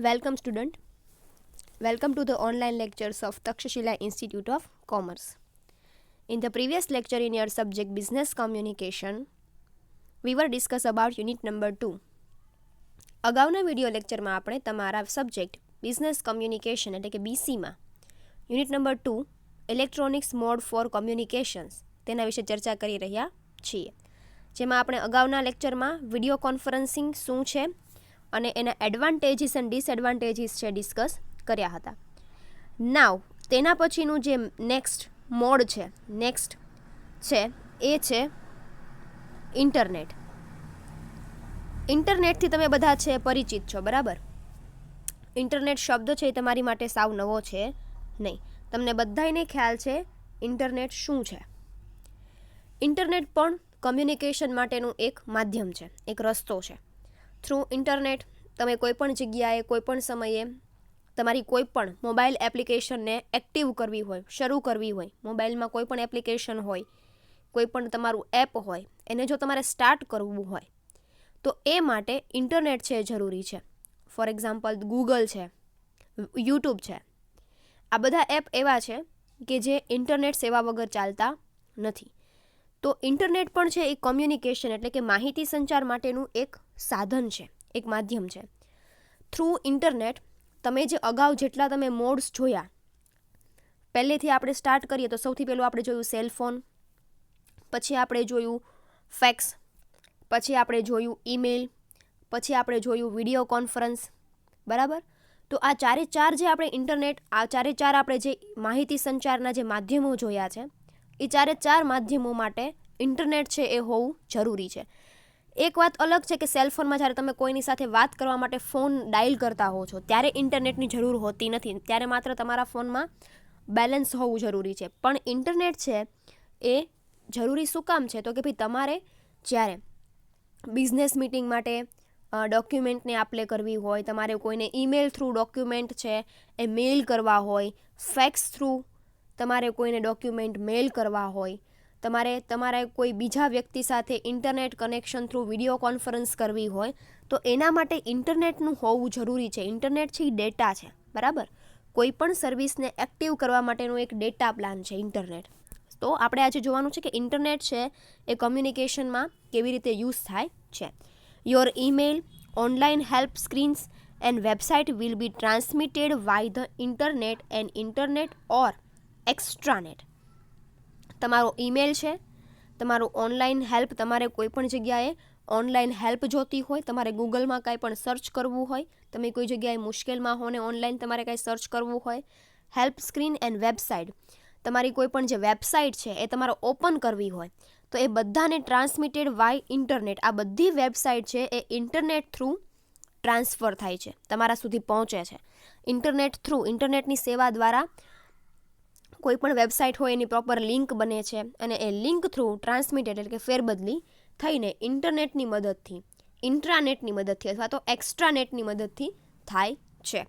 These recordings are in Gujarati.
Welcome student. Welcome to the online lectures of Takshashila Institute of Commerce. In the previous lecture in your subject Business Communication, we were discuss about unit number 2. અગાઉના વિડિયો લેક્ચરમાં આપણે તમારા સબ્જેક્ટ બિઝનેસ કમ્યુનિકેશન એટલે કે બીસીમાં unit number 2 electronics mode for communications તેના વિશે ચર્ચા કરી રહ્યા છીએ, જેમાં આપણે અગાઉના લેક્ચરમાં વિડિયો કોન્ફરન્સિંગ શું છે અને એના એડવાન્ટેજીસ એન્ડ ડિસએડવાન્ટેજીસ છે ડિસ્કસ કર્યા હતા. નાવ તેના પછીનું જે નેક્સ્ટ છે એ છે ઇન્ટરનેટ. ઇન્ટરનેટથી તમે બધા છે પરિચિત છો, બરાબર? ઇન્ટરનેટ શબ્દ છે એ તમારી માટે સાવ નવો છે નહીં. તમને બધાને ખ્યાલ છે ઇન્ટરનેટ શું છે. ઇન્ટરનેટ પણ કમ્યુનિકેશન માટેનું એક માધ્યમ છે, એક રસ્તો છે. થ્રુ ઇન્ટરનેટ તમે કોઈપણ જગ્યાએ કોઈપણ સમયે તમારી કોઈપણ મોબાઈલ એપ્લિકેશનને એક્ટિવ કરવી હોય, શરૂ કરવી હોય, મોબાઈલમાં કોઈપણ એપ્લિકેશન હોય, કોઈપણ તમારું એપ હોય, એને જો તમારે સ્ટાર્ટ કરવું હોય તો એ માટે ઇન્ટરનેટ છે એ જરૂરી છે. ફોર એક્ઝામ્પલ ગૂગલ છે, યુટ્યુબ છે, આ બધા એપ એવા છે કે જે ઇન્ટરનેટ સેવા વગર ચાલતા નથી. તો ઇન્ટરનેટ પણ છે એ કમ્યુનિકેશન એટલે કે માહિતી સંચાર માટેનું એક સાધન છે, એક માધ્યમ છે. થ્રુ ઇન્ટરનેટ તમે જે અગાઉ જેટલા તમે મોડ્સ જોયા, પહેલેથી આપણે સ્ટાર્ટ કરીએ તો સૌથી પહેલું આપણે જોયું સેલફોન, પછી આપણે જોયું ફેક્સ, પછી આપણે જોયું ઈમેલ, પછી આપણે જોયું વિડીયો કોન્ફરન્સ, બરાબર? તો આ ચારે ચાર જે આપણે ઇન્ટરનેટ, આ ચારે ચાર આપણે જે માહિતી સંચારના જે માધ્યમો જોયા છે, એ ચારે ચાર માધ્યમો માટે ઇન્ટરનેટ છે એ હોવું જરૂરી છે. એક વાત અલગ છે કે સેલફોનમાં જ્યારે તમે કોઈની સાથે વાત કરવા માટે ફોન ડાયલ કરતા હો છો ત્યારે ઇન્ટરનેટની જરૂર હોતી નથી, ત્યારે માત્ર તમારા ફોનમાં બેલેન્સ હોવું જરૂરી છે. પણ ઇન્ટરનેટ છે એ જરૂરી શું કામ છે? તો કે ભાઈ તમારે જ્યારે બિઝનેસ મિટિંગ માટે ડોક્યુમેન્ટને આપલે કરવી હોય, તમારે કોઈને ઈમેલ થ્રુ ડોક્યુમેન્ટ છે એ મેલ કરવા હોય, ફેક્સ થ્રુ તમારે કોઈને ડોક્યુમેન્ટ મેલ કરવા હોય, તમારે કોઈ બીજા વ્યક્તિ સાથે internet connection through video conference કરવી હોય, તો એના માટે ઇન્ટરનેટનું હોવું જરૂરી છે. ઇન્ટરનેટ છે એ ડેટા છે, બરાબર? કોઈ પણ સર્વિસને એક્ટિવ કરવા માટેનું એક ડેટા પ્લાન છે ઇન્ટરનેટ. તો આપણે આજે જોવાનું છે કે ઇન્ટરનેટ છે એ કમ્યુનિકેશનમાં કેવી રીતે યુઝ થાય છે. Your email, online help screens and website will be transmitted via the internet and internet or extranet. તમારો ઈમેલ છે, તમારું ઓનલાઈન હેલ્પ, તમારે કોઈ પણ જગ્યાએ ઓનલાઈન હેલ્પ જોતી હોય, તમારે ગૂગલમાં કાંઈ પણ સર્ચ કરવું હોય, તમે કોઈ જગ્યાએ મુશ્કેલમાં હો ને ઓનલાઈન તમારે કાંઈ સર્ચ કરવું હોય, હેલ્પ સ્ક્રીન એન્ડ વેબસાઇટ, તમારી કોઈ પણ જે વેબસાઇટ છે એ તમારે ઓપન કરવી હોય, તો એ બધાને ટ્રાન્સમિટેડ વાય ઇન્ટરનેટ. આ બધી વેબસાઇટ છે એ ઇન્ટરનેટ થ્રુ ટ્રાન્સફર થાય છે, તમારા સુધી પહોંચે છે. ઇન્ટરનેટ થ્રુ, ઇન્ટરનેટની સેવા દ્વારા કોઈ પણ વેબસાઇટ હોય એની પ્રોપર લિંક બને છે અને એ લિંક થ્રુ ટ્રાન્સમિટેડ એટલે કે ફેરબદલી થઈને ઇન્ટરનેટની મદદથી, ઇન્ટ્રાનેટની મદદથી અથવા તો એક્સ્ટ્રાનેટની મદદથી થાય છે.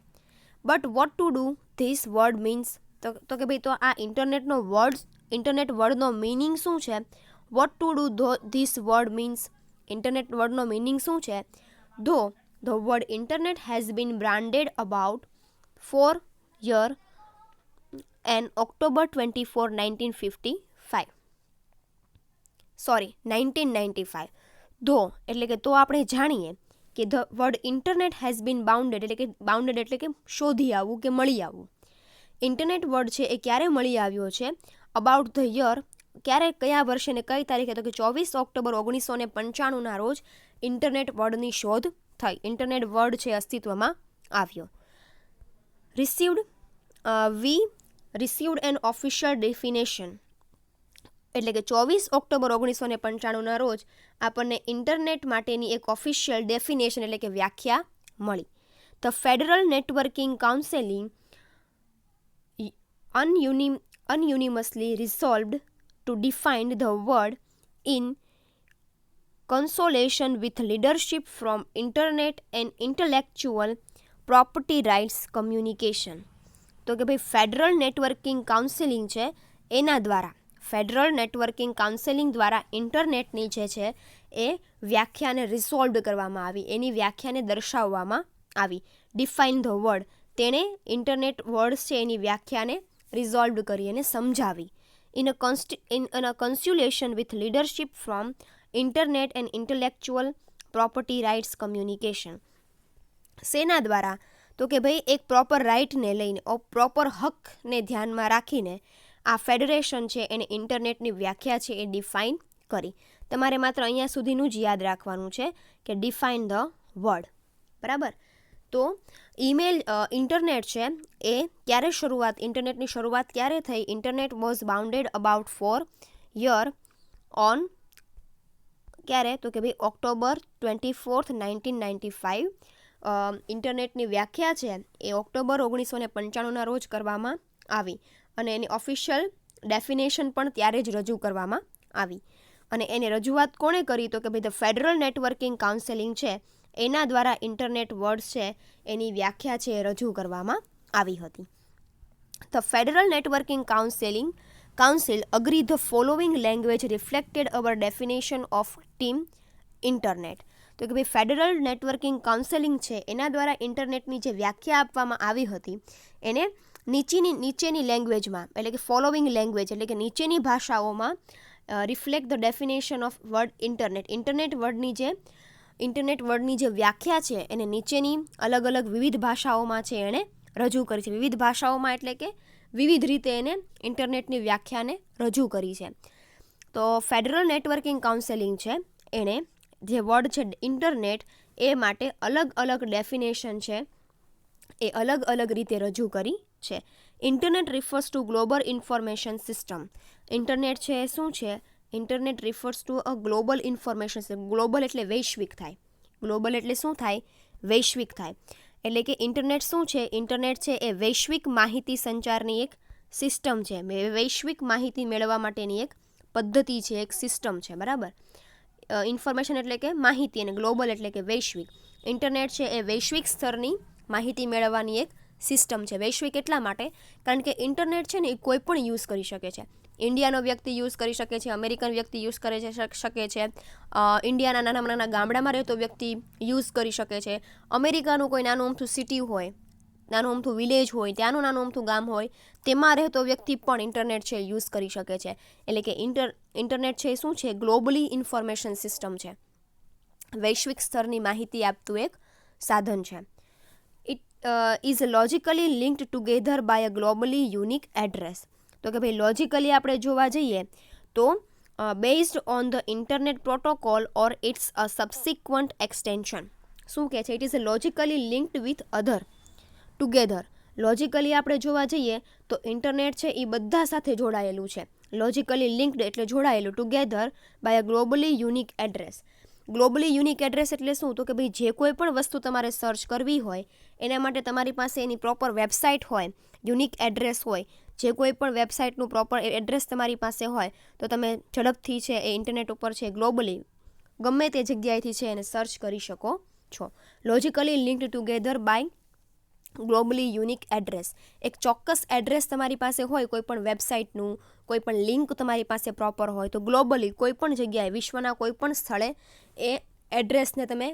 But what to do this word means, તો કે ભાઈ તો આ ઇન્ટરનેટ વર્ડનો મિનિંગ શું છે? What to do this word means, internet વર્ડનો મિનિંગ શું છે? The word internet has been branded about 4 year and October 24, 1995. ધો એટલે કે તો આપણે જાણીએ કે the word internet has bin bounded એટલે કે શોધી આવવું કે મળી આવવું. ઇન્ટરનેટ વર્ડ છે એ ક્યારે મળી આવ્યો છે? અબાઉટ ધ યર, ક્યારે, કયા વર્ષે ને કઈ તારીખે? તો કે 24 ઓક્ટોબર 1995ના રોજ ઇન્ટરનેટ વર્ડની શોધ થઈ, ઇન્ટરનેટ વર્ડ છે અસ્તિત્વમાં આવ્યો. રિસીવ્ડ એન ઓફિશિયલ ડેફિનેશન એટલે કે 24 ઓક્ટોબર 1995ના રોજ આપણને ઇન્ટરનેટ માટેની એક ઓફિશિયલ ડેફિનેશન એટલે કે વ્યાખ્યા મળી. The federal networking council unanimously resolved to define the word in consultation with leadership from Internet and Intellectual Property Rights Communication. તો કે ભાઈ ફેડરલ નેટવર્કિંગ કાઉન્સિલિંગ છે એના દ્વારા, ફેડરલ નેટવર્કિંગ કાઉન્સિલિંગ દ્વારા ઇન્ટરનેટની જે છે એ વ્યાખ્યાને રિસોલ્વ કરવામાં આવી, એની વ્યાખ્યાને દર્શાવવામાં આવી. ડિફાઇન ધ વર્ડ, તેણે ઇન્ટરનેટ વર્ડ્સ છે એની વ્યાખ્યાને રિઝોલ્વ કરી અને સમજાવી. In a consultation with leadership from internet and intellectual property rights communication. શેના દ્વારા? તો કે ભાઈ એક પ્રોપર રાઇટને લઈને, પ્રોપર હકને ધ્યાનમાં રાખીને આ ફેડરેશન છે એને ઇન્ટરનેટની વ્યાખ્યા છે એ ડિફાઇન કરી. તમારે માત્ર અહીંયા સુધીનું જ યાદ રાખવાનું છે કે ડિફાઇન ધ વર્ડ. બરાબર. તો ઇન્ટરનેટ છે એ ઇન્ટરનેટની શરૂઆત ક્યારે થઈ? Internet was bounded about 4 year on ક્યારે? તો કે ભાઈ ઓક્ટોબર 24, 1995. ઇન્ટરનેટની વ્યાખ્યા છે એ ઓક્ટોબર 1995ના રોજ કરવામાં આવી અને એની ઓફિશિયલ ડેફિનેશન પણ ત્યારે જ રજૂ કરવામાં આવી. અને એની રજૂઆત કોણે કરી? તો કે ભાઈ ધ ફેડરલ નેટવર્કિંગ કાઉન્સિલિંગ છે એના દ્વારા ઇન્ટરનેટ વર્ડ્સ છે એની વ્યાખ્યા છે એ રજૂ કરવામાં આવી હતી. The federal networking council agree the following language reflected our definition of team internet. તો કે ભાઈ ફેડરલ નેટવર્કિંગ કાઉન્સેલિંગ છે એના દ્વારા ઇન્ટરનેટની જે વ્યાખ્યા આપવામાં આવી હતી એને નીચેની લેંગ્વેજમાં, એટલે કે ફોલોઈંગ લેંગ્વેજ, એટલે કે નીચેની ભાષાઓમાં reflect the definition of word internet. Internet વર્ડની જે વ્યાખ્યા છે એને નીચેની અલગ અલગ વિવિધ ભાષાઓમાં છે એણે રજૂ કરી છે. વિવિધ ભાષાઓમાં એટલે કે વિવિધ રીતે એને ઇન્ટરનેટની વ્યાખ્યાને રજૂ કરી છે. તો ફેડરલ નેટવર્કિંગ કાઉન્સેલિંગ છે એણે જે વર્ડ છે ઇન્ટરનેટ એ માટે અલગ અલગ ડેફિનેશન છે એ અલગ અલગ રીતે રજૂ કરી છે. Internet refers two global information system. Internet છે એ શું છે? Internet refers to a global information system. Global એટલે વૈશ્વિક થાય. ગ્લોબલ એટલે શું થાય? વૈશ્વિક થાય. એટલે કે ઇન્ટરનેટ શું છે? ઇન્ટરનેટ છે એ વૈશ્વિક માહિતી સંચારની એક સિસ્ટમ છે. વૈશ્વિક માહિતી મેળવવા માટેની એક પદ્ધતિ છે, એક સિસ્ટમ છે. બરાબર. ઇન્ફોર્મેશન એટલે કે માહિતી અને ગ્લોબલ એટલે કે વૈશ્વિક. ઇન્ટરનેટ છે એ વૈશ્વિક સ્તરની માહિતી મેળવવાની એક સિસ્ટમ છે. વૈશ્વિક એટલા માટે કારણ કે ઇન્ટરનેટ છે ને એ કોઈ પણ યુઝ કરી શકે છે. ઇન્ડિયાનો વ્યક્તિ યુઝ કરી શકે છે, અમેરિકન વ્યક્તિ યુઝ કરી શકે છે, ઇન્ડિયાના નાના ગામડામાં રહેતો વ્યક્તિ યુઝ કરી શકે છે, અમેરિકાનું કોઈ નાનું અમથું સિટી હોય, નાનું અમથું વિલેજ હોય, ત્યાંનું નાનું અમથું ગામ હોય, તેમાં રહેતો વ્યક્તિ પણ ઇન્ટરનેટ છે યુઝ કરી શકે છે. એટલે કે ઇન્ટરનેટ છે એ શું છે? ગ્લોબલી ઇન્ફોર્મેશન સિસ્ટમ છે. વૈશ્વિક સ્તરની માહિતી આપતું એક સાધન છે. It is logically linked together by a globally unique address. તો કે ભાઈ લોજિકલી આપણે જોવા જઈએ તો based on the internet protocol or it's a subsequent extension. શું કહે છે? It is logically linked with other together. Logically આપણે જોવા જઈએ તો ઇન્ટરનેટ છે એ બધા સાથે જોડાયેલું છે. લોજિકલી લિંક્ડ એટલે જોડાયેલું, together by a globally unique address. Globally unique address એટલે શું? તો કે ભાઈ જે કોઈ પણ વસ્તુ તમારે સર્ચ કરવી હોય એના માટે તમારી પાસે એની પ્રોપર વેબસાઇટ હોય, યુનિક એડ્રેસ હોય. જે કોઈ પણ વેબસાઇટનું પ્રોપર એડ્રેસ તમારી પાસે હોય તો તમે ઝડપથી છે એ ઇન્ટરનેટ ઉપર છે ગ્લોબલી ગમે તે જગ્યાએથી છે એને સર્ચ કરી શકો છો. Logically linked together by globally unique address. એક ચોક્કસ એડ્રેસ તમારી પાસે હોય કોઈ પણ વેબસાઇટનું, કોઈ પણ લિંક તમારી પાસે પ્રોપર હોય તો ગ્લોબલી કોઈ પણ જગ્યાએ વિશ્વના કોઈ પણ સ્થળે એ એડ્રેસને તમે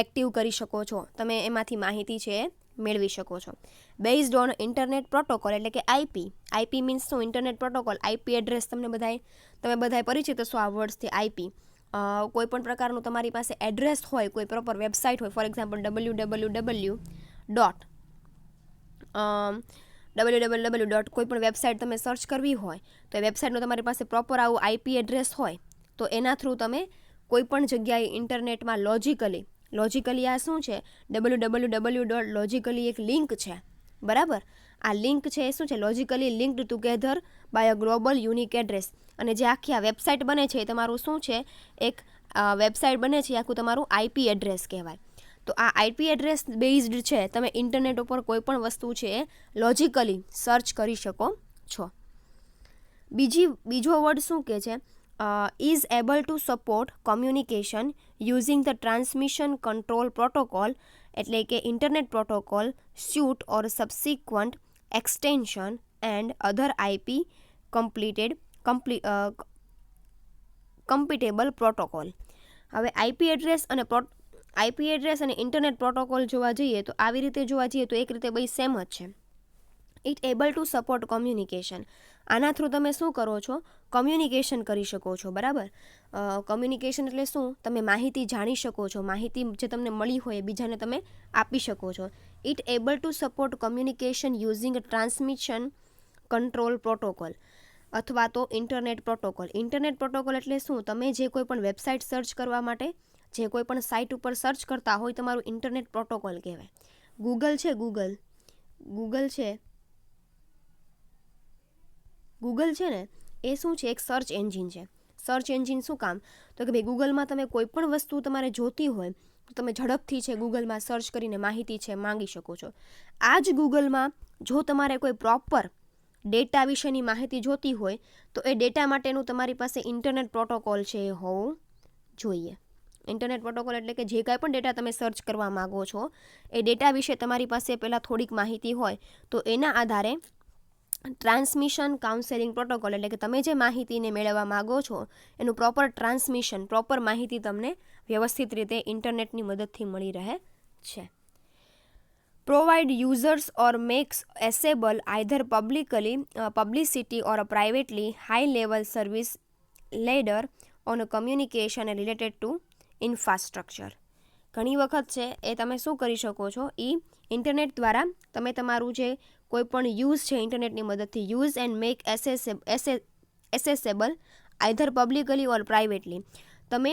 એક્ટિવ કરી શકો છો. તમે એમાંથી માહિતી છે એ મેળવી શકો છો. બેઝડ ઓન ઇન્ટરનેટ પ્રોટોકોલ એટલે કે આઈપી. આઈપી મીન્સ શું? Internet protocol. આઈપી એડ્રેસ તમે બધાએ પરિચિત હશો આ વર્ડ્સથી. આઈપી કોઈ પણ પ્રકારનું તમારી પાસે એડ્રેસ હોય, કોઈ પ્રોપર વેબસાઇટ હોય, ફોર એક્ઝામ્પલ www કોઈ પણ વેબસાઇટ તમે સર્ચ કરવી હોય તો એ વેબસાઇટનું તમારી પાસે પ્રોપર આવું આઈપી એડ્રેસ હોય તો એના થ્રુ તમે કોઈ પણ જગ્યાએ ઇન્ટરનેટમાં લોજિકલી આ શું છે? www.logically એક લિંક છે. બરાબર. આ લિંક છે એ શું છે? Logically linked together by a global unique address. અને જે આખી આ વેબસાઇટ બને છે એ તમારું શું છે? એક વેબસાઇટ બને છે આખું તમારું આઈપી એડ્રેસ કહેવાય. તો આ આઈપી એડ્રેસ બેઝડ છે. તમે ઇન્ટરનેટ ઉપર કોઈ પણ વસ્તુ છે એ લોજિકલી સર્ચ કરી શકો છો. બીજો વર્ડ શું કહે છે? Is able to support communication using the transmission control protocol એટલે કે internet protocol, suite or subsequent extension and other IP compatible protocol. હવે આઈપી એડ્રેસ અને આઈપી એડ્રેસ અને ઇન્ટરનેટ પ્રોટોકોલ જોવા જઈએ તો આવી રીતે જોવા જઈએ તો એક રીતે બે સેમ જ છે. It able to support communication. આના થ્રુ તમે શું કરો છો? કોમ્યુનિકેશન કરી શકો છો, બરાબર. કોમ્યુનિકેશન એટલે શું? તમે માહિતી જાણી શકો છો, માહિતી જે તમને મળી હોય બીજાને તમે આપી શકો છો. It able to support communication using transmission control protocol અથવા તો ઇન્ટરનેટ પ્રોટોકોલ. ઇન્ટરનેટ પ્રોટોકોલ એટલે શું? તમે જે કોઈ પણ વેબસાઇટ સર્ચ કરવા માટે જે કોઈ પણ સાઇટ ઉપર સર્ચ કરતા હોય તમારું ઇન્ટરનેટ પ્રોટોકોલ કહેવાય. ગૂગલ છે, ગૂગલ છે ને એ શું છે? એક સર્ચ એન્જિન છે. સર્ચ એન્જિન શું કામ? તો કે ભાઈ ગૂગલમાં તમે કોઈ પણ વસ્તુ તમારે જોતી હોય તો તમે ઝડપથી છે ગૂગલમાં સર્ચ કરીને માહિતી છે માંગી શકો છો. આ જ ગૂગલમાં જો તમારે કોઈ પ્રોપર ડેટા વિશેની માહિતી જોતી હોય તો એ ડેટા માટેનું તમારી પાસે ઇન્ટરનેટ પ્રોટોકોલ છે એ હોવું જોઈએ. ઇન્ટરનેટ પ્રોટોકોલ એટલે કે જે કાંઈ પણ ડેટા તમે સર્ચ કરવા માગો છો એ ડેટા વિશે તમારી પાસે પહેલાં થોડીક માહિતી હોય તો એના આધારે ટ્રાન્સમિશન કાઉન્સેલિંગ પ્રોટોકોલ એટલે કે તમે જે માહિતીને મેળવવા માગો છો એનું પ્રોપર ટ્રાન્સમિશન, પ્રોપર માહિતી તમને વ્યવસ્થિત રીતે ઇન્ટરનેટની મદદથી મળી રહે છે. Provide users or makes accessible either publicity or privately high level service layered on communication related to infrastructure. ઘણી વખત છે એ તમે શું કરી શકો છો? ઇન્ટરનેટ દ્વારા તમે તમારું જે કોઈ પણ યુઝ છે ઇન્ટરનેટની મદદથી use and make accessible either publicly or privately. તમે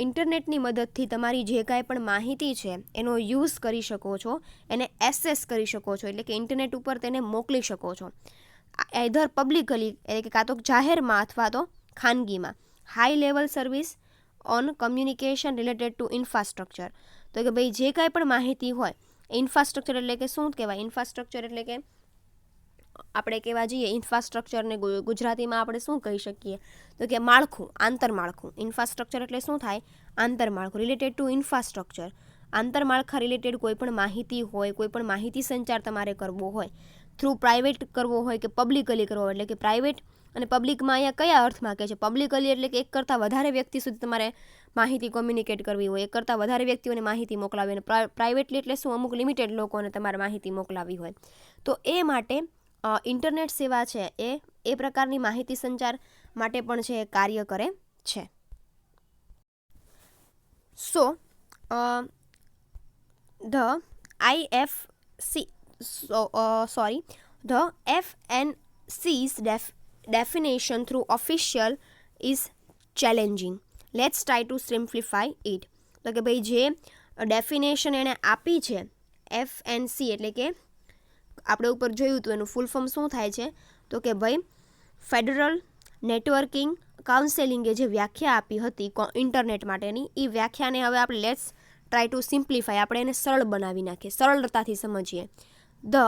ઇન્ટરનેટની મદદથી તમારી જે કાંઈ પણ માહિતી છે એનો યુઝ કરી શકો છો, એને એસેસ કરી શકો છો, એટલે કે ઇન્ટરનેટ ઉપર તેને મોકલી શકો છો. આઇધર પબ્લિકલી એટલે કે કાં તો જાહેરમાં અથવા તો ખાનગીમાં. High level service on communication related to infrastructure. તો કે ભાઈ જે કાંઈ પણ માહિતી હોય, ઇન્ફ્રાસ્ટ્રક્ચર એટલે કે શું કહેવાય? ઇન્ફ્રાસ્ટ્રક્ચર એટલે કે આપણે કહેવા જઈએ ઇન્ફ્રાસ્ટ્રક્ચરને ગુજરાતીમાં આપણે શું કહી શકીએ? તો કે માળખું, આંતરમાળખું. ઇન્ફ્રાસ્ટ્રક્ચર એટલે શું થાય? આંતરમાળખું. Related to infrastructure. આંતરમાળખા રિલેટેડ કોઈ પણ માહિતી હોય, કોઈ પણ માહિતી સંચાર તમારે કરવો હોય, થ્રુ પ્રાઇવેટ કરવો હોય કે પબ્લિકલી કરવો હોય, એટલે કે પ્રાઇવેટ અને પબ્લિકમાં અહીંયા કયા અર્થમાં કહે છે? પબ્લિકલી એટલે કે એક કરતાં વધારે વ્યક્તિ સુધી તમારે માહિતી કોમ્યુનિકેટ કરવી હોય, એક કરતાં વધારે વ્યક્તિઓને માહિતી મોકલાવી, અને પ્રાઇવેટલી એટલે શું? અમુક લિમિટેડ લોકોને તમારે માહિતી મોકલાવી હોય. તો એ માટે ઇન્ટરનેટ સેવા છે એ પ્રકારની માહિતી સંચાર માટે પણ છે કાર્ય કરે છે. સો the FNC's definition through official is challenging. Let's try to simplify it. તો કે ભાઈ જે ડેફિનેશન એણે આપી છે FNC એટલે કે આપણે ઉપર જોયું હતું એનું ફૂલ ફોર્મ શું થાય છે? તો કે ભાઈ ફેડરલ નેટવર્કિંગ કાઉન્સેલિંગે જે વ્યાખ્યા આપી હતી ઇન્ટરનેટ માટેની, એ વ્યાખ્યાને હવે આપણે લેટ્સ ટ્રાય ટુ સિમ્પ્લિફાય, આપણે એને સરળ બનાવી નાખીએ, સરળતાથી સમજીએ. The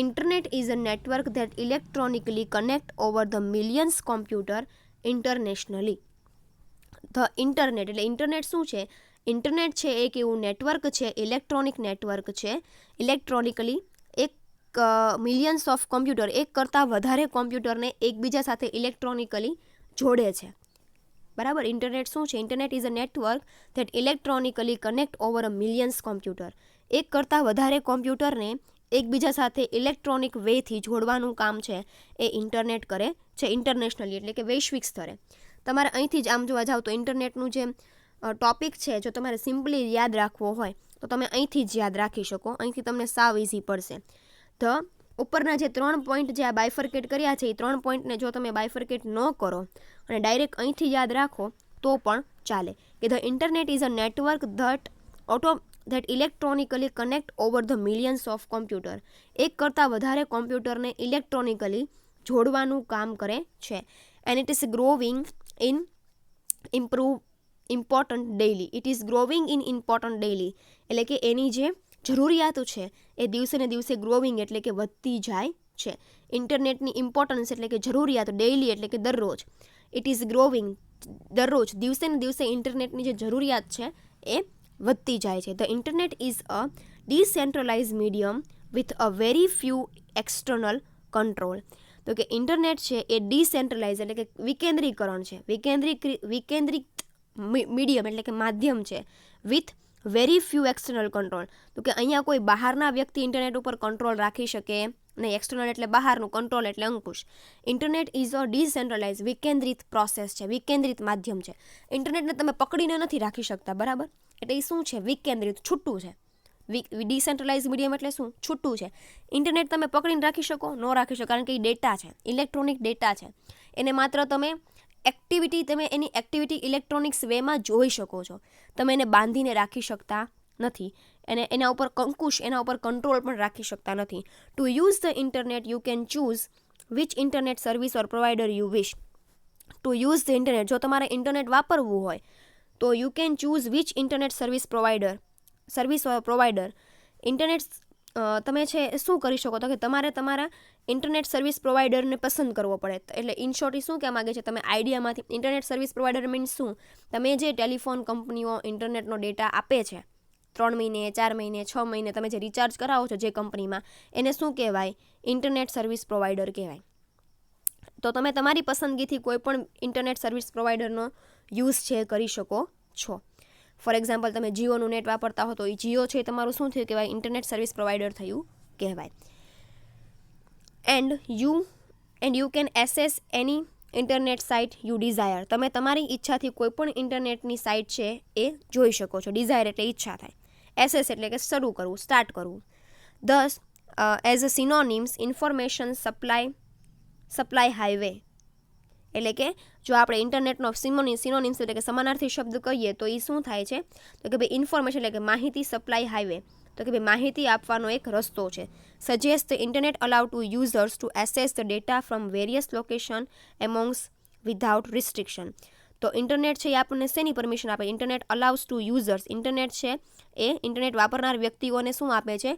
internet is a network that electronically connect over the millions computer internationally. The internet એટલે ઇન્ટરનેટ શું છે? ઇન્ટરનેટ છે એક એવું નેટવર્ક છે, ઇલેક્ટ્રોનિક નેટવર્ક છે, ઇલેક્ટ્રોનિકલી એક મિલિયન્સ ઓફ કોમ્પ્યુટર, એક કરતાં વધારે કોમ્પ્યુટરને એકબીજા સાથે ઇલેક્ટ્રોનિકલી જોડે છે, બરાબર. ઇન્ટરનેટ શું છે? Internet is a network that electronically connect over a millions computer. એક કરતાં વધારે કોમ્પ્યુટરને એકબીજા સાથે ઇલેક્ટ્રોનિક વેથી જોડવાનું કામ છે એ ઇન્ટરનેટ કરે છે, ઇન્ટરનેશનલી એટલે કે વૈશ્વિક સ્તરે. તમારે અહીંથી જ આમ જોવા જાઓ તો ઇન્ટરનેટનું જે ટોપિક છે જો તમારે સિમ્પલી યાદ રાખવો હોય તો તમે અહીંથી જ યાદ રાખી શકો, અહીંથી તમને સાવ ઇઝી પડશે. ધ ઉપરના જે 3 પોઈન્ટ જે આ બાયફર્કેટ કર્યા છે એ 3 પોઈન્ટને જો તમે બાયફર્કેટ ન કરો અને ડાયરેક્ટ અહીંથી યાદ રાખો તો પણ ચાલે. કે the internet is a network that electronically connect over the millions of computer. એક કરતાં વધારે કોમ્પ્યુટરને ઇલેક્ટ્રોનિકલી જોડવાનું કામ કરે છે. And it is growing in important daily. It is growing in important daily એટલે કે એની જે જરૂરિયાતો છે એ દિવસે ને દિવસે ગ્રોવિંગ એટલે કે વધતી જાય છે. ઇન્ટરનેટની ઇમ્પોર્ટન્સ એટલે કે જરૂરિયાત, ડેઇલી એટલે કે દરરોજ. ઇટ ઇઝ ગ્રોવિંગ, દરરોજ દિવસે ને દિવસે ઇન્ટરનેટની જે જરૂરિયાત છે એ વધતી જાય છે. The internet is a decentralise medium with a very few external control. તો કે ઇન્ટરનેટ છે એ ડિસેન્ટ્રલાઇઝ એટલે કે વિકેન્દ્રીકરણ છે, વિકેન્દ્રિત મીડિયમ એટલે કે માધ્યમ છે, with very few external control. તો કે અહીંયા કોઈ બહારના વ્યક્તિ ઇન્ટરનેટ ઉપર કંટ્રોલ રાખી શકે નહીં. એક્સટર્નલ એટલે બહારનું, કંટ્રોલ એટલે અંકુશ. ઇન્ટરનેટ ઇઝ અ ડિસેન્ટ્રલાઇઝ, વિકેન્દ્રિત પ્રોસેસ છે, વિકેન્દ્રિત માધ્યમ છે. ઇન્ટરનેટને તમે પકડીને નથી રાખી શકતા, બરાબર? એટલે એ શું છે? વિકેન્દ્રિત, છૂટું છે. ડિસેન્ટ્રલાઇઝ મીડિયમ એટલે શું? છૂટું છે. ઇન્ટરનેટ તમે પકડીને રાખી શકો? ન રાખી શકો, કારણ કે એ ડેટા છે, ઇલેક્ટ્રોનિક ડેટા છે. એને માત્ર તમે એની એક્ટિવિટી ઇલેક્ટ્રોનિક્સ વેમાં જોઈ શકો છો. તમે એને બાંધીને રાખી શકતા નથી. અને એના ઉપર અંકુશ, એના ઉપર કંટ્રોલ પણ રાખી શકતા નથી. To use the internet you can choose which internet service or provider you wish. To use the internet, જો તમારે ઇન્ટરનેટ વાપરવું હોય તો you can choose which internet service or provider. Internet તમે છે શું કરી શકો? તો કે તમારે તમારા ઇન્ટરનેટ સર્વિસ પ્રોવાઈડરને પસંદ કરવો પડે. એટલે ઇન શોર્ટ શું કહેવા માગે છે? તમે આઈડિયામાંથી ઇન્ટરનેટ સર્વિસ પ્રોવાઈડર મીન્સ શું? તમે જે ટેલિફોન કંપનીઓ ઇન્ટરનેટનો ડેટા આપે છે 3 મહિને, 4 મહિને, 6 મહિને તમે જે રિચાર્જ કરાવો છો જે કંપનીમાં, એને શું કહેવાય? ઇન્ટરનેટ સર્વિસ પ્રોવાઈડર કહેવાય. તો તમે તમારી પસંદગીથી કોઈ પણ ઇન્ટરનેટ સર્વિસ પ્રોવાઈડરનો યુઝ છે કરી શકો છો. ફોર એક્ઝામ્પલ, તમે જીઓનું નેટ વાપરતા હો તો એ જીઓ છે તમારું શું થયું કહેવાય? ઇન્ટરનેટ સર્વિસ પ્રોવાઈડર થયું કહેવાય. And you can access any internet site you desire. તમે તમારી ઈચ્છાથી કોઈ પણ ઇન્ટરનેટની સાઇટ છે એ જોઈ શકો છો. ડિઝાયર એટલે ઈચ્છા થાય. એસેસ એટલે કે શરૂ કરવું, સ્ટાર્ટ કરવું. This as a synonyms, information supply highway. એટલે કે જો આપણે ઇન્ટરનેટનો સિનોનિમ્સ એટલે કે સમાનાર્થી શબ્દ કહીએ તો એ શું થાય છે? તો કે ભાઈ ઇન્ફોર્મેશન એટલે કે માહિતી, સપ્લાય હાઈવે તો કે ભાઈ માહિતી આપવાનો એક રસ્તો છે. Suggest the internet allow to users to access the data from various location amongst without restriction. તો ઇન્ટરનેટ છે એ આપણને શેની પરમિશન આપે? Internet allows to users. Internet છે એ ઇન્ટરનેટ વાપરનાર વ્યક્તિઓને શું આપે છે?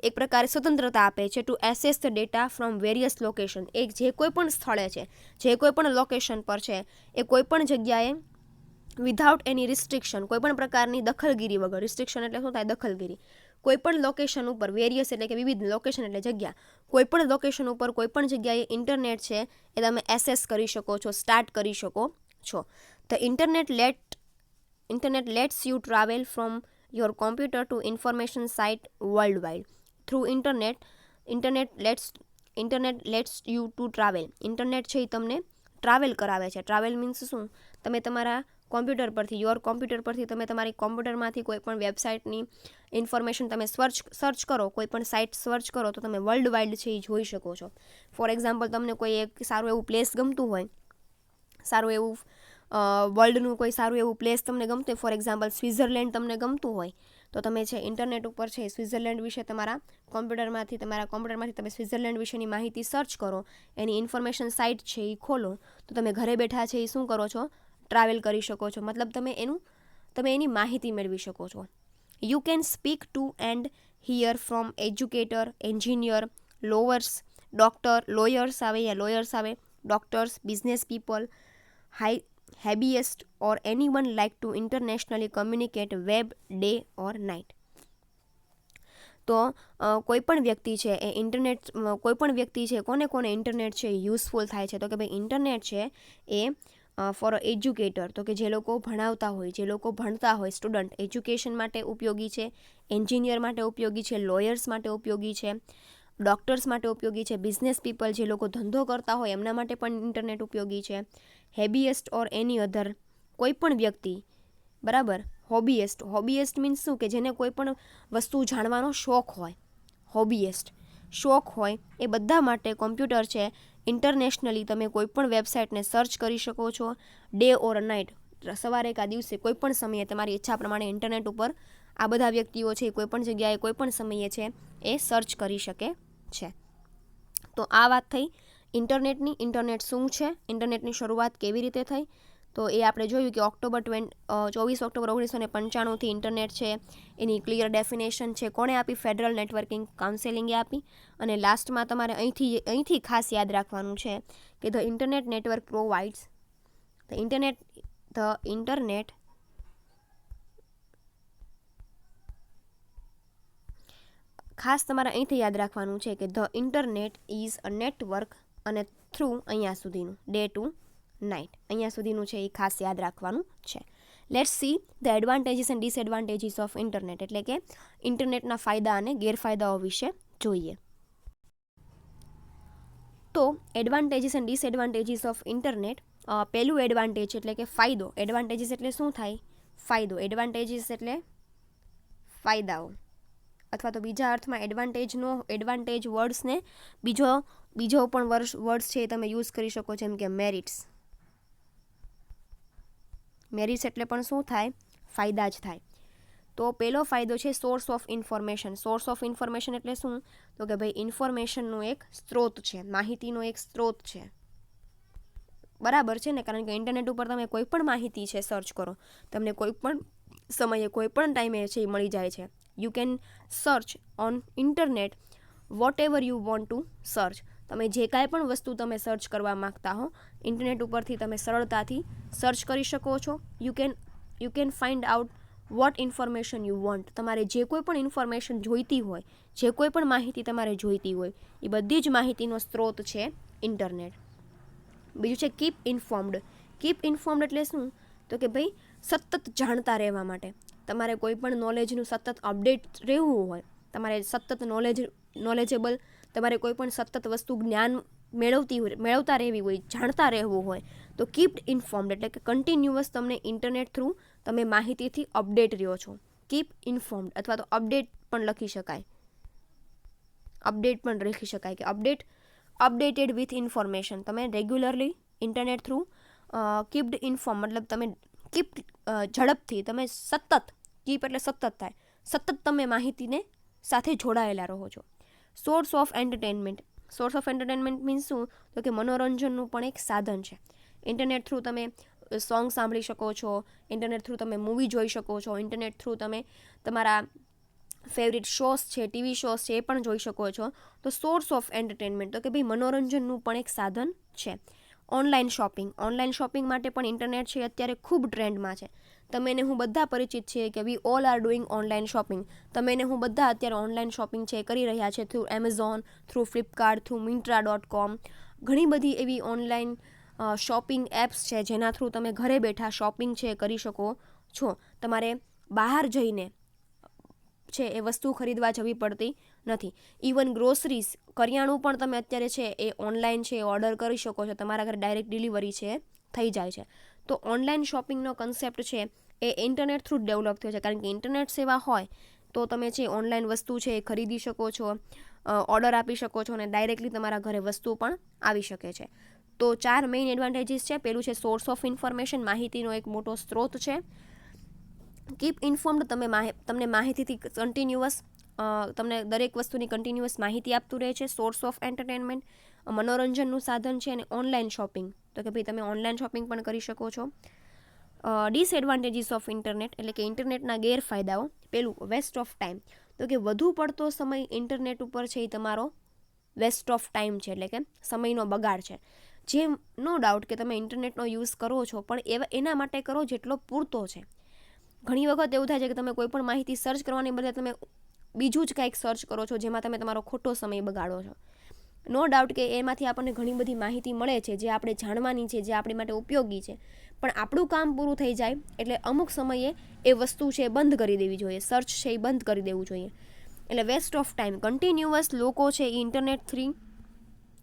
એક પ્રકારે સ્વતંત્રતા આપે છે to access the data from various location. એક જે કોઈ પણ સ્થળે છે, જે કોઈ પણ લોકેશન પર છે, એ કોઈ પણ જગ્યાએ વિધાઉટ એની રિસ્ટ્રિક્શન, કોઈ પણ પ્રકારની દખલગીરી વગર. રિસ્ટ્રિક્શન એટલે શું થાય? દખલગીરી. કોઈ પણ લોકેશન ઉપર, વેરિયસ એટલે કે વિવિધ, લોકેશન એટલે જગ્યા, કોઈ પણ લોકેશન ઉપર કોઈ પણ જગ્યાએ ઇન્ટરનેટ છે એ તમે એસેસ કરી શકો છો, સ્ટાર્ટ કરી શકો છો. The internet let's you travel from your computer two information site world wide. Through internet let's you to travel. Internet છે એ તમને ટ્રાવેલ કરાવે છે. ટ્રાવેલ મીન્સ શું? તમે તમારા કોમ્પ્યુટર પરથી તમે તમારી કોમ્પ્યુટરમાંથી કોઈ પણ વેબસાઇટની ઇન્ફોર્મેશન તમે સર્ચ કરો, કોઈ પણ સાઇટ સર્ચ કરો તો તમે વર્લ્ડ વાઇડ છે એ જોઈ શકો છો. ફોર એક્ઝામ્પલ, તમને કોઈ એક સારું એવું પ્લેસ ગમતું હોય, સારું એવું વર્લ્ડનું કોઈ સારું એવું પ્લેસ તમને ગમતું હોય, ફોર એક્ઝામ્પલ સ્વિટ્ઝરલેન્ડ તમને ગમતું હોય, તો તમે છે ઇન્ટરનેટ ઉપર છે સ્વિટ્ઝરલેન્ડ વિશે તમારા કોમ્પ્યુટરમાંથી તમે સ્વિટ્ઝરલેન્ડ વિશેની માહિતી સર્ચ કરો, એની ઇન્ફોર્મેશન સાઇટ છે એ ખોલો, તો તમે ઘરે બેઠા છે એ શું કરો છો? ટ્રાવેલ કરી શકો છો. મતલબ તમે એની માહિતી મેળવી શકો છો. You can speak to and hear from educator, engineer, lawyers આવે, doctors, business people, hobbyist or anyone like to internationally communicate web, day or night. તો કોઈ પણ વ્યક્તિ છે કોને ઇન્ટરનેટ છે યુઝફુલ થાય છે? તો કે ભાઈ ઇન્ટરનેટ છે એ ફોર એજ્યુકેટર, તો કે જે લોકો ભણાવતા હોય, જે લોકો ભણતા હોય, સ્ટુડન્ટ, એજ્યુકેશન માટે ઉપયોગી છે, એન્જિનિયર માટે ઉપયોગી છે, લોયર્સ માટે ઉપયોગી છે, ડૉક્ટર્સ માટે ઉપયોગી છે, બિઝનેસ પીપલ જે લોકો ધંધો કરતા હોય એમના માટે પણ ઇન્ટરનેટ ઉપયોગી છે, હેબીએસ્ટ ઓર એની અધર કોઈ પણ વ્યક્તિ, બરાબર? હોબીએસ્ટ મીન્સ શું? કે જેને કોઈ પણ વસ્તુ જાણવાનો શોખ હોય, હોબીએસ્ટ શોખ હોય, એ બધા માટે કોમ્પ્યુટર છે ઇન્ટરનેશનલી તમે કોઈ પણ વેબસાઇટને સર્ચ કરી શકો છો. ડે ઓર નાઇટ, સવારે કા દિવસે કોઈ પણ સમયે તમારી ઈચ્છા પ્રમાણે ઇન્ટરનેટ ઉપર આ બધા વ્યક્તિઓ છે કોઈ પણ જગ્યાએ કોઈ પણ સમયે છે એ સર્ચ કરી શકે છે. તો આ વાત થઈ ઇન્ટરનેટની. ઇન્ટરનેટ શું છે, ઇન્ટરનેટની શરૂઆત કેવી રીતે થઈ, તો એ આપણે જોયું કે 24 ઓક્ટોબર 1995 ઇન્ટરનેટ છે એની ક્લિયર ડેફિનેશન છે કોણે આપી? ફેડરલ નેટવર્કિંગ કાઉન્સિલિંગે આપી. અને લાસ્ટમાં તમારે અહીંથી ખાસ યાદ રાખવાનું છે કે ધ ઇન્ટરનેટ નેટવર્ક પ્રોવાઇડ્સ ખાસ તમારે અહીંથી યાદ રાખવાનું છે કે the internet is a network અને થ્રુ અહીંયા સુધીનું ડે ટુ નાઇટ અહીંયા સુધીનું છે એ ખાસ યાદ રાખવાનું છે. Let's see the advantages and disadvantages of internet, એટલે કે ઇન્ટરનેટના ફાયદા અને ગેરફાયદાઓ વિશે જોઈએ. તો advantages and disadvantages of internet, પહેલું એડવાન્ટેજ એટલે કે ફાયદો. એડવાન્ટેજીસ એટલે શું થાય? ફાયદો. એડવાન્ટેજીસ એટલે ફાયદાઓ, અથવા તો બીજા અર્થમાં એડવાન્ટેજ વર્ડ્સને બીજો પણ વર્ડ્સ છે એ તમે યુઝ કરી શકો, જેમ કે મેરિટ્સ. મેરિટ્સ એટલે પણ શું થાય? ફાયદા જ થાય. તો પહેલો ફાયદો છે source of information. Source of information એટલે શું? તો કે ભાઈ ઇન્ફોર્મેશનનો એક સ્ત્રોત છે, માહિતીનો એક સ્ત્રોત છે. બરાબર છે ને? કારણ કે ઇન્ટરનેટ ઉપર તમે કોઈ પણ માહિતી છે સર્ચ કરો, તમને કોઈ પણ સમયે કોઈ પણ ટાઈમે છે એ મળી જાય છે. You can search on internet whatever you want to search. તમે જે કાંઈ પણ વસ્તુ તમે સર્ચ કરવા માગતા હો, ઇન્ટરનેટ ઉપરથી તમે સરળતાથી સર્ચ કરી શકો છો. You can find out vote information you want. તમારે જે કોઈ પણ ઇન્ફોર્મેશન જોઈતી હોય, જે કોઈ પણ માહિતી તમારે જોઈતી હોય, એ બધી જ માહિતીનો સ્ત્રોત છે ઇન્ટરનેટ. બીજું છે કીપ ઇન્ફોર્મ્ડ. કીપ ઇન્ફોર્મ્ડ એટલે શું? તો કે ભાઈ સતત જાણતા રહેવા માટે. તમારે કોઈ પણ નોલેજનું સતત અપડેટ રહેવું હોય, તમારે સતત નોલેજેબલ, તમારે કોઈ પણ સતત વસ્તુ જ્ઞાન મેળવતા રહેવી હોય, જાણતા રહેવું હોય, તો કીપ ઇન્ફોર્મ્ડ એટલે કે કન્ટિન્યુઅસ તમને ઇન્ટરનેટ થ્રુ તમે માહિતીથી અપડેટ રહ્યો છો. કીપ ઇન્ફોર્મ્ડ, અથવા તો અપડેટ પણ લખી શકાય, કે અપડેટેડ વિથ ઇન્ફોર્મેશન. તમે રેગ્યુલરલી ઇન્ટરનેટ થ્રુ કીપ્ડ ઇન્ફોર્મ, મતલબ તમે ઝડપથી, તમે સતત, કીપ એટલે સતત થાય, સતત તમે માહિતીને સાથે જોડાયેલા રહો છો. Source of entertainment. Source of entertainment means શું? તો કે મનોરંજનનું પણ એક સાધન છે. ઇન્ટરનેટ થ્રુ તમે સોંગ સાંભળી શકો છો, ઇન્ટરનેટ થ્રુ તમે મૂવી જોઈ શકો છો, ઇન્ટરનેટ થ્રુ તમે તમારા ફેવરિટ શોઝ છે, ટીવી શોઝ છે, એ પણ જોઈ શકો છો. તો સોર્સ ઓફ એન્ટરટેનમેન્ટ, તો કે ભાઈ મનોરંજનનું પણ એક સાધન છે. Online shopping. ઓનલાઈન શોપિંગ માટે પણ ઇન્ટરનેટ છે અત્યારે ખૂબ ટ્રેન્ડમાં છે. તમે ને હું બધા પરિચિત છીએ કે we all are doing online shopping. તમે ને હું બધા અત્યારે ઓનલાઈન શોપિંગ છે કરી રહ્યા છે, through Amazon, through Flipkart, through Myntra.com. ઘણી બધી એવી ઓનલાઈન શોપિંગ એપ્સ છે જેના થ્રુ તમે ઘરે બેઠા શોપિંગ છે કરી શકો છો. તમારે બહાર જઈને છે એ વસ્તુ ખરીદવા જવી પડતી નથી. ઇવન ગ્રોસરીઝ, કરિયાણું પણ તમે અત્યારે છે એ ઓનલાઈન છે ઓર્ડર કરી શકો છો, તમારા ઘરે ડાયરેક્ટ ડિલિવરી છે થઈ જાય છે. તો ઓનલાઈન શોપિંગનો કન્સેપ્ટ છે એ ઇન્ટરનેટ થ્રુ ડેવલપ થયો છે. કારણ કે ઇન્ટરનેટ સેવા હોય તો તમે છે ઓનલાઈન વસ્તુ છે એ ખરીદી શકો છો, ઓર્ડર આપી શકો છો, અને ડાયરેક્ટલી તમારા ઘરે વસ્તુ પણ આવી શકે છે. તો 4 મેઇન એડવાન્ટેજીસ છે. પહેલું છે સોર્સ ઓફ ઇન્ફોર્મેશન, માહિતીનો એક મોટો સ્ત્રોત છે. કીપ ઇન્ફોર્મ્ડ, તમને માહિતીથી કન્ટિન્યુઅસ, તમને દરેક વસ્તુની કન્ટિન્યુઅસ માહિતી આપતું રહે છે. સોર્સ ઓફ એન્ટરટેનમેન્ટ, મનોરંજનનું સાધન છે. અને ઓનલાઈન શોપિંગ, તો કે ભાઈ તમે ઓનલાઈન શોપિંગ પણ કરી શકો છો. ડિસએડવાન્ટેજીસ ઓફ ઇન્ટરનેટ એટલે કે ઇન્ટરનેટના ગેરફાયદાઓ. પહેલું વેસ્ટ ઓફ ટાઈમ, તો કે વધુ પડતો સમય ઇન્ટરનેટ ઉપર છે એ તમારો વેસ્ટ ઓફ ટાઈમ છે, એટલે કે સમયનો બગાડ છે. જે નો ડાઉટ કે તમે ઇન્ટરનેટનો યુઝ કરો છો, પણ એના માટે કરો જેટલો પૂરતો છે. ઘણી વખત એવું થાય છે કે તમે કોઈ પણ માહિતી સર્ચ કરવાની બદલે તમે બીજું જ કંઈક સર્ચ કરો છો, જેમાં તમે તમારો ખોટો સમય બગાડો છો. નો ડાઉટ કે એમાંથી આપણને ઘણી બધી માહિતી મળે છે જે આપણે જાણવાની છે, જે આપણી માટે ઉપયોગી છે, પણ આપણું કામ પૂરું થઈ જાય એટલે અમુક સમયે એ વસ્તુ છે એ બંધ કરી દેવી જોઈએ, સર્ચ છે એ બંધ કરી દેવું જોઈએ. એટલે વેસ્ટ ઓફ ટાઈમ. કન્ટિન્યુઅસ લોકો છે એ ઇન્ટરનેટ થ્રી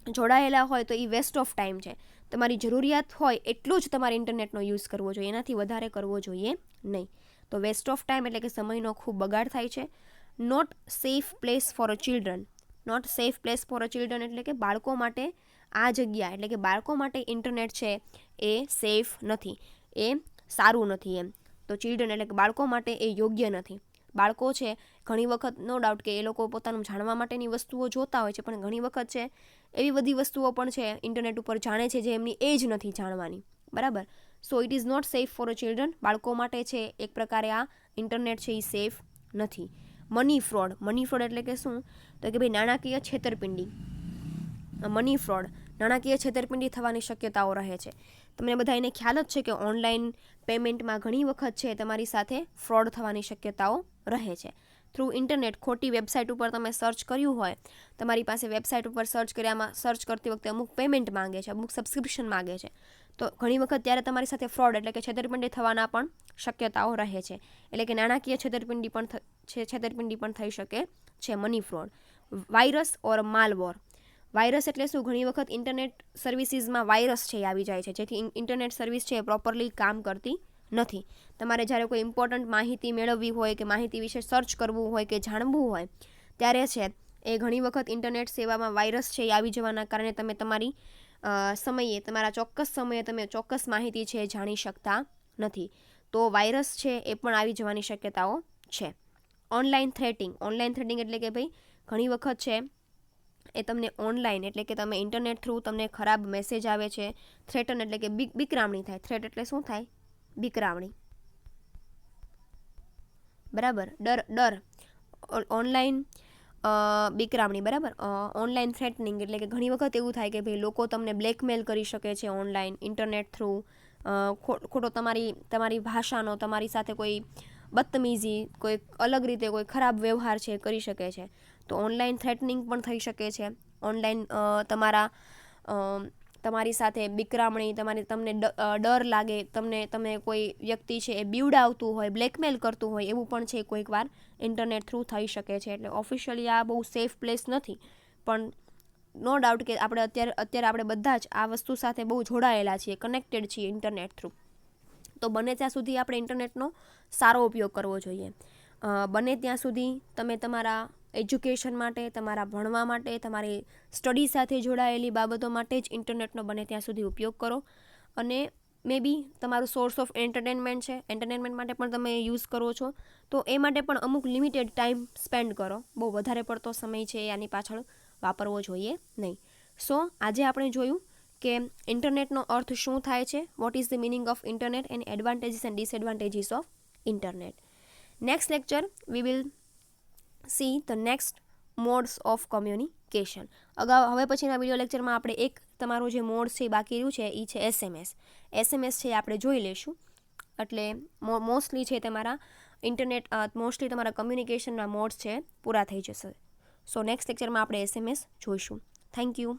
જોડાયેલા હોય તો એ વેસ્ટ ઓફ ટાઈમ છે. તમારી જરૂરિયાત હોય એટલું જ તમારે ઇન્ટરનેટનો યુઝ કરવો જોઈએ, એનાથી વધારે કરવો જોઈએ નહીં. તો વેસ્ટ ઓફ ટાઈમ એટલે કે સમયનો ખૂબ બગાડ થાય છે. Not safe place for a children. Not safe place for a children એટલે કે બાળકો માટે આ જગ્યા, એટલે કે બાળકો માટે ઇન્ટરનેટ છે એ સેફ નથી, એ સારું નથી એમ. તો ચિલ્ડ્રન એટલે કે બાળકો માટે એ યોગ્ય નથી. બાળકો છે ઘણી વખત નો ડાઉટ કે એ લોકો પોતાનું જાણવા માટેની વસ્તુઓ જોતા હોય છે, પણ ઘણી વખત છે એવી બધી વસ્તુઓ પણ છે ઇન્ટરનેટ ઉપર જાણે છે જે એમની એજ નથી જાણવાની. બરાબર. So it is not safe for a children. બાળકો માટે છે એક પ્રકારે આ ઇન્ટરનેટ છે એ સેફ નથી. Money fraud. મની ફ્રોડ એટલે કે શું? તો કે ભાઈ નાણાકીય છેતરપિંડી. મની ફ્રોડ, નાણાકીય છેતરપિંડી થવાની શક્યતાઓ રહે છે. તમને બધાને ખ્યાલ જ છે કે ઓનલાઈન પેમેન્ટમાં ઘણી વખત છે તમારી સાથે ફ્રોડ થવાની શક્યતાઓ રહે છે. થ્રુ ઇન્ટરનેટ ખોટી વેબસાઇટ ઉપર તમે સર્ચ કર્યું હોય, તમારી પાસે વેબસાઇટ ઉપર સર્ચ કરતી વખતે અમુક પેમેન્ટ માંગે છે, અમુક સબસ્ક્રિપ્શન માંગે છે, તો ઘણી વખત ત્યારે તમારી સાથે ફ્રોડ એટલે કે છેતરપિંડી થવાના પણ શક્યતાઓ રહે છે. એટલે કે નાણાકીય છેતરપિંડી પણ થઈ શકે છે. Money fraud. વાયરસ ઓર માલવોર. વાયરસ એટલે શું? ઘણી વખત ઇન્ટરનેટ સર્વિસીસમાં વાયરસ છે એ આવી જાય છે, જેથી ઇન્ટરનેટ સર્વિસ છે એ પ્રોપરલી કામ કરતી નથી. તમારે જ્યારે કોઈ ઇમ્પોર્ટન્ટ માહિતી મેળવવી હોય કે માહિતી વિશે સર્ચ કરવું હોય કે જાણવું હોય ત્યારે છે એ ઘણી વખત ઇન્ટરનેટ સેવામાં વાયરસ છે એ આવી જવાના કારણે તમે તમારા ચોક્કસ સમયે તમે ચોક્કસ માહિતી છે એ જાણી શકતા નથી. તો વાયરસ છે એ પણ આવી જવાની શક્યતાઓ છે. ઓનલાઈન થ્રેટિંગ એટલે કે ભાઈ ઘણી વખત છે એ તમને ઓનલાઈન એટલે કે તમે ઇન્ટરનેટ થ્રુ તમને ખરાબ મેસેજ આવે છે. થ્રેટન એટલે કે બીકરામણી થાય. થ્રેટ એટલે શું થાય? બીકરામણી. બરાબર. ડર ઓનલાઈન બીકરામણી. બરાબર. ઓનલાઈન થ્રેટનિંગ એટલે કે ઘણી વખત એવું થાય કે ભાઈ લોકો તમને બ્લેકમેલ કરી શકે છે ઓનલાઈન ઇન્ટરનેટ થ્રુ. ખોટો તમારી ભાષાનો તમારી સાથે કોઈ બદતમીઝી, કોઈ અલગ રીતે કોઈ ખરાબ વ્યવહાર છે કરી શકે છે. તો ઓનલાઈન થ્રેટનિંગ પણ થઈ શકે છે. ઓનલાઈન તમારી સાથે બીકરામણી, તમને ડર લાગે, તમે કોઈ વ્યક્તિ છે એ બીવડાવતું હોય, બ્લેકમેલ કરતું હોય, એવું પણ છે કોઈક વાર ઇન્ટરનેટ થ્રુ થઈ શકે છે. એટલે ઓફિશિયલી આ બહુ સેફ પ્લેસ નથી, પણ નો ડાઉટ કે અત્યારે આપણે બધા જ આ વસ્તુ સાથે બહુ જોડાયેલા છીએ, કનેક્ટેડ છીએ ઇન્ટરનેટ થ્રુ. તો બને ત્યાં સુધી આપણે ઇન્ટરનેટનો સારો ઉપયોગ કરવો જોઈએ. બને ત્યાં સુધી તમે તમારા એજ્યુકેશન માટે, તમારા ભણવા માટે, તમારી સ્ટડી સાથે જોડાયેલી બાબતો માટે જ ઇન્ટરનેટનો બને ત્યાં સુધી ઉપયોગ કરો. અને મે બી તમારું સોર્સ ઓફ એન્ટરટેનમેન્ટ છે, એન્ટરટેનમેન્ટ માટે પણ તમે યુઝ કરો છો, તો એ માટે પણ અમુક લિમિટેડ ટાઈમ સ્પેન્ડ કરો. બહુ વધારે પડતો સમય છે આની પાછળ વાપરવો જોઈએ નહીં. સો આજે આપણે જોયું કે ઇન્ટરનેટનો અર્થ શું થાય છે, what is the meaning of internet and advantages and disadvantages of internet. Next lecture we will see the next modes of communication. હવે પછીના વિડીયો લેક્ચરમાં આપણે એક તમારું જે મોડ છે બાકી રહ્યું છે એ છે એસએમએસ છે આપણે જોઈ લઈશું. એટલે મોસ્ટલી છે તમારા કમ્યુનિકેશનના મોડ્સ છે પૂરા થઈ જશે. સો નેક્સ્ટ લેક્ચરમાં આપણે એસએમએસ જોઈશું. Thank you.